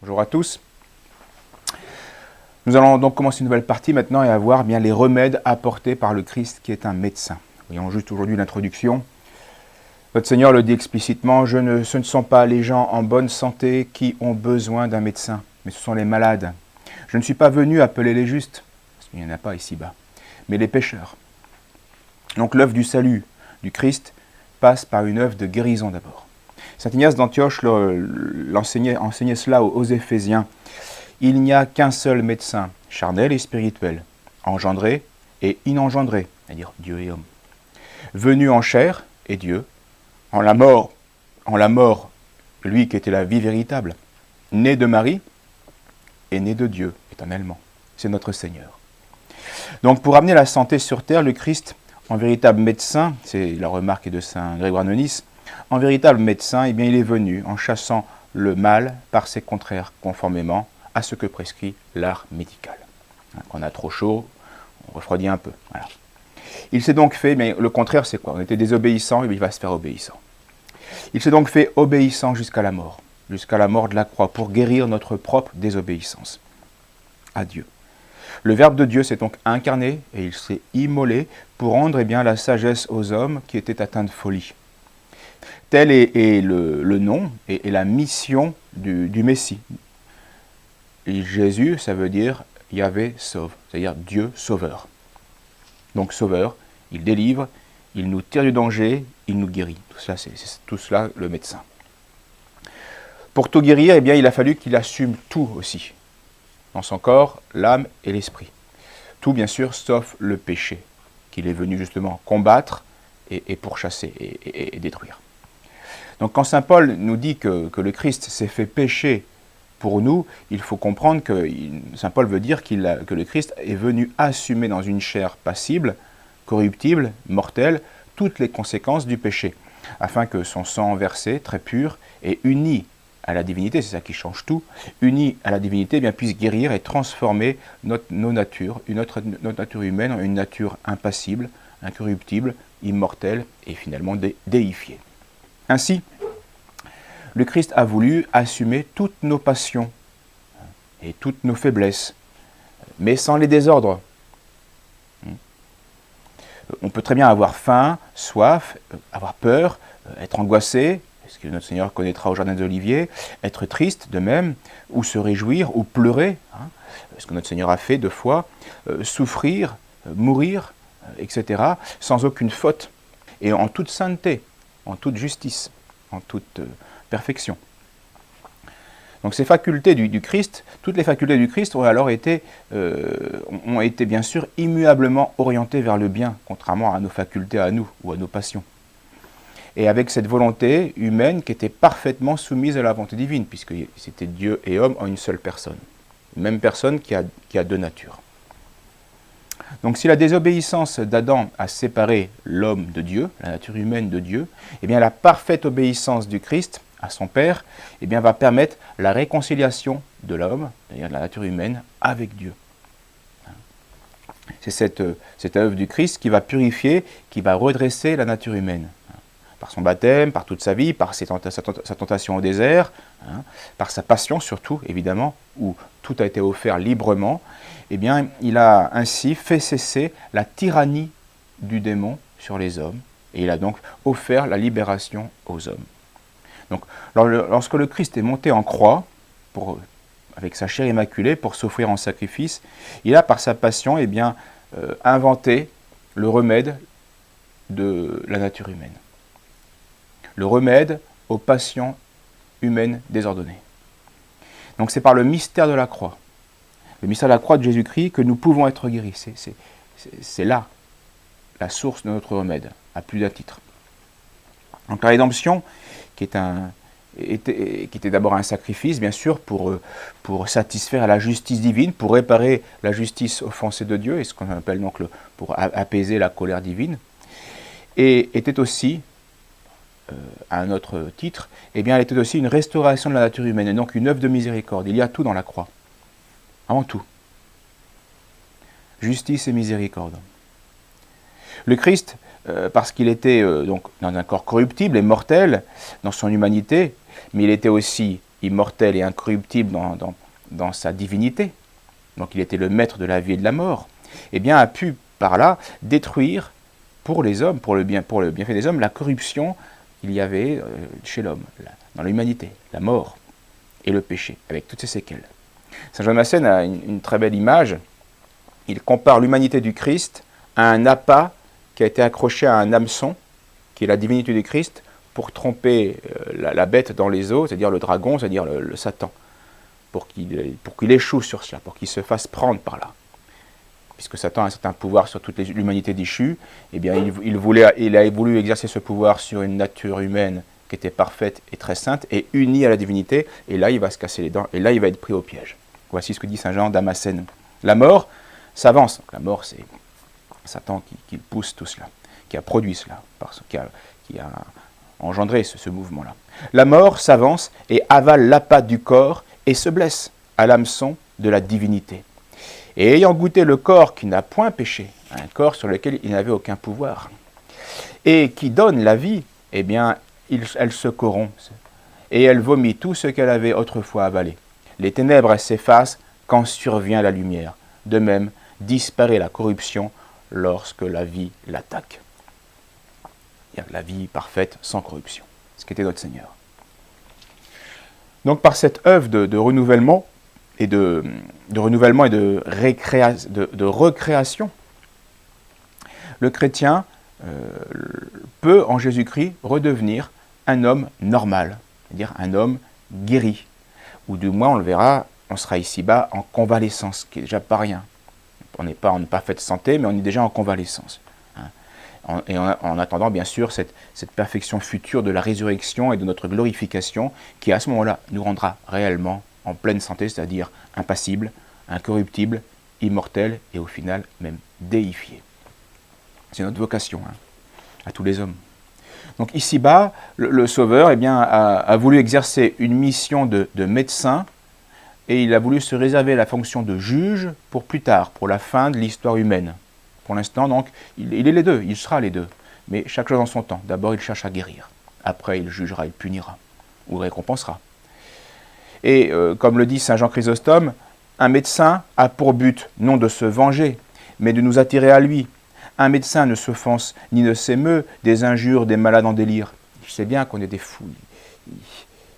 Bonjour à tous. Nous allons donc commencer une nouvelle partie maintenant et voir bien les remèdes apportés par le Christ qui est un médecin. Voyons juste aujourd'hui l'introduction. Notre Seigneur le dit explicitement, ce ne sont pas les gens en bonne santé qui ont besoin d'un médecin, mais ce sont les malades. Je ne suis pas venu appeler les justes, parce qu'il n'y en a pas ici-bas, mais les pécheurs. Donc l'œuvre du salut du Christ passe par une œuvre de guérison d'abord. Saint Ignace d'Antioche enseignait cela aux Éphésiens. Il n'y a qu'un seul médecin, charnel et spirituel, engendré et inengendré, c'est-à-dire Dieu et homme. Venu en chair et Dieu, en la mort, lui qui était la vie véritable, né de Marie et né de Dieu éternellement. C'est notre Seigneur. Donc pour amener la santé sur terre, le Christ, en véritable médecin, c'est la remarque de Saint Grégoire de Nice, en véritable médecin, eh bien, il est venu en chassant le mal par ses contraires, conformément à ce que prescrit l'art médical. Quand on a trop chaud, on refroidit un peu. Voilà. Il s'est donc fait, mais le contraire c'est quoi? On était désobéissants, et il va se faire obéissant. Il s'est donc fait obéissant jusqu'à la mort de la croix, pour guérir notre propre désobéissance à Dieu. Le Verbe de Dieu s'est donc incarné et il s'est immolé pour rendre la sagesse aux hommes qui étaient atteints de folie. Tel est le nom et la mission du Messie. Et Jésus, ça veut dire Yahvé sauve, c'est-à-dire Dieu sauveur. Donc sauveur, il délivre, il nous tire du danger, il nous guérit. C'est tout cela le médecin. Pour tout guérir, eh bien, il a fallu qu'il assume tout aussi, dans son corps, l'âme et l'esprit. Tout, bien sûr, sauf le péché, qu'il est venu justement combattre et pourchasser et détruire. Donc quand saint Paul nous dit que le Christ s'est fait pécher pour nous, il faut comprendre que saint Paul veut dire que le Christ est venu assumer dans une chair passible, corruptible, mortelle, toutes les conséquences du péché, afin que son sang versé, très pur, et uni à la divinité, c'est ça qui change tout, uni à la divinité, eh bien, puisse guérir et transformer notre nature humaine en une nature impassible, incorruptible, immortelle et finalement déifiée. Ainsi, le Christ a voulu assumer toutes nos passions et toutes nos faiblesses, mais sans les désordres. On peut très bien avoir faim, soif, avoir peur, être angoissé, ce que notre Seigneur connaîtra au Jardin des Oliviers, être triste de même, ou se réjouir, ou pleurer, ce que notre Seigneur a fait 2 fois, souffrir, mourir, etc., sans aucune faute, et en toute sainteté, en toute justice, en toute perfection. Donc ces facultés du Christ, toutes les facultés du Christ ont alors été bien sûr immuablement orientées vers le bien, contrairement à nos facultés à nous ou à nos passions. Et avec cette volonté humaine qui était parfaitement soumise à la volonté divine, puisque c'était Dieu et homme en une seule personne. Une même personne qui a 2 natures. Donc si la désobéissance d'Adam a séparé l'homme de Dieu, la nature humaine de Dieu, eh bien la parfaite obéissance du Christ à son Père, eh bien, va permettre la réconciliation de l'homme, c'est-à-dire de la nature humaine, avec Dieu. C'est cette œuvre du Christ qui va purifier, qui va redresser la nature humaine. Par son baptême, par toute sa vie, par sa tentation au désert, par sa passion surtout, évidemment, où tout a été offert librement, eh bien, il a ainsi fait cesser la tyrannie du démon sur les hommes, et il a donc offert la libération aux hommes. Donc, lorsque le Christ est monté en croix, avec sa chair immaculée, pour s'offrir en sacrifice, il a, par sa passion, inventé le remède de la nature humaine. Le remède aux passions humaines désordonnées. Donc c'est par le mystère de la croix, le mystère de la croix de Jésus-Christ, que nous pouvons être guéris. C'est là la source de notre remède, à plus d'un titre. Donc la rédemption, qui était d'abord un sacrifice, bien sûr, pour satisfaire à la justice divine, pour réparer la justice offensée de Dieu, et ce qu'on appelle donc pour apaiser la colère divine, et était aussi, à un autre titre, elle était aussi une restauration de la nature humaine, et donc une œuvre de miséricorde. Il y a tout dans la croix, avant tout. Justice et miséricorde. Le Christ, parce qu'il était donc dans un corps corruptible et mortel, dans son humanité, mais il était aussi immortel et incorruptible dans sa divinité, donc il était le maître de la vie et de la mort, eh bien a pu par là détruire pour les hommes, pour le bienfait des hommes, la corruption qu'il y avait chez l'homme, dans l'humanité, la mort et le péché, avec toutes ses séquelles. Saint Jean de Massène a une très belle image. Il compare l'humanité du Christ à un appât qui a été accroché à un hameçon, qui est la divinité du Christ, pour tromper la bête dans les eaux, c'est-à-dire le dragon, c'est-à-dire le Satan, pour qu'il échoue sur cela, pour qu'il se fasse prendre par là. Puisque Satan a un certain pouvoir sur toute l'humanité déchue, eh bien il a voulu exercer ce pouvoir sur une nature humaine qui était parfaite et très sainte, et unie à la divinité, et là il va se casser les dents, et là il va être pris au piège. Voici ce que dit Saint Jean Damascène. La mort s'avance. La mort, c'est Satan qui pousse tout cela, qui a produit cela, qui a engendré ce mouvement-là. La mort s'avance et avale l'appât du corps et se blesse à l'hameçon de la divinité. Et ayant goûté le corps qui n'a point péché, un corps sur lequel il n'avait aucun pouvoir, et qui donne la vie, eh bien, elle se corrompt, et elle vomit tout ce qu'elle avait autrefois avalé. Les ténèbres s'effacent quand survient la lumière. De même, disparaît la corruption lorsque la vie l'attaque. La vie parfaite sans corruption, ce qu'était notre Seigneur. Donc par cette œuvre de renouvellement et de recréation, le chrétien peut en Jésus-Christ redevenir un homme normal, c'est-à-dire un homme guéri, ou du moins on le verra, on sera ici-bas en convalescence, ce qui n'est déjà pas rien. On n'est pas en parfaite santé, mais on est déjà en convalescence. Et en attendant, bien sûr, cette perfection future de la résurrection et de notre glorification, qui à ce moment-là nous rendra réellement en pleine santé, c'est-à-dire impassible, incorruptible, immortel et au final même déifié. C'est notre vocation, à tous les hommes. Donc ici-bas, le Sauveur a voulu exercer une mission de médecin, et il a voulu se réserver la fonction de juge pour plus tard, pour la fin de l'histoire humaine. Pour l'instant, donc, il est les deux, il sera les deux. Mais chaque chose en son temps. D'abord, il cherche à guérir. Après, il jugera, il punira, ou récompensera. Et comme le dit Saint Jean Chrysostome, un médecin a pour but non de se venger, mais de nous attirer à lui. Un médecin ne s'offense ni ne s'émeut des injures des malades en délire. Il sait bien qu'on est des fous,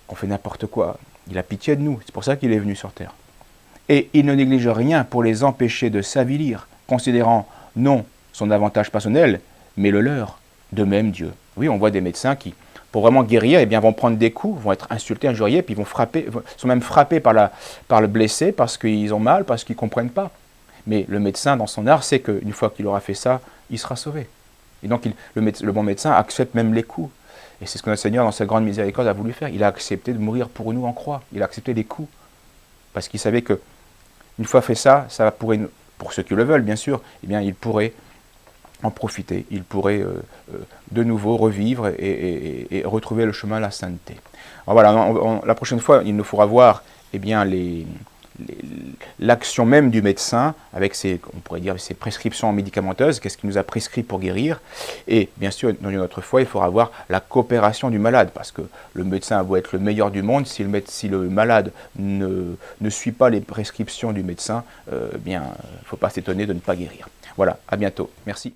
qu'on fait n'importe quoi. Il a pitié de nous, c'est pour ça qu'il est venu sur terre. Et il ne néglige rien pour les empêcher de s'avilir, considérant non son avantage personnel, mais le leur, de même Dieu. Oui, on voit des médecins qui, pour vraiment guérir, eh bien, vont prendre des coups, vont être insultés, injuriés, puis vont frapper, sont même frappés par le blessé parce qu'ils ont mal, parce qu'ils ne comprennent pas. Mais le médecin, dans son art, sait qu'une fois qu'il aura fait ça, il sera sauvé. Et donc, le bon médecin accepte même les coups. Et c'est ce que notre Seigneur, dans sa grande miséricorde, a voulu faire. Il a accepté de mourir pour nous en croix. Il a accepté les coups. Parce qu'il savait que, une fois fait ça, ça pourrait, pour ceux qui le veulent, bien sûr, eh bien, il pourrait en profiter. Il pourrait de nouveau revivre et retrouver le chemin à la sainteté. Alors voilà, la prochaine fois, il nous faudra voir eh bien, l'action même du médecin avec on pourrait dire ses prescriptions médicamenteuses, qu'est-ce qu'il nous a prescrit pour guérir, et bien sûr dans une autre fois il faudra voir la coopération du malade, parce que le médecin a beau être le meilleur du monde, si le malade ne suit pas les prescriptions du médecin, bien il ne faut pas s'étonner de ne pas guérir. Voilà, à bientôt, merci.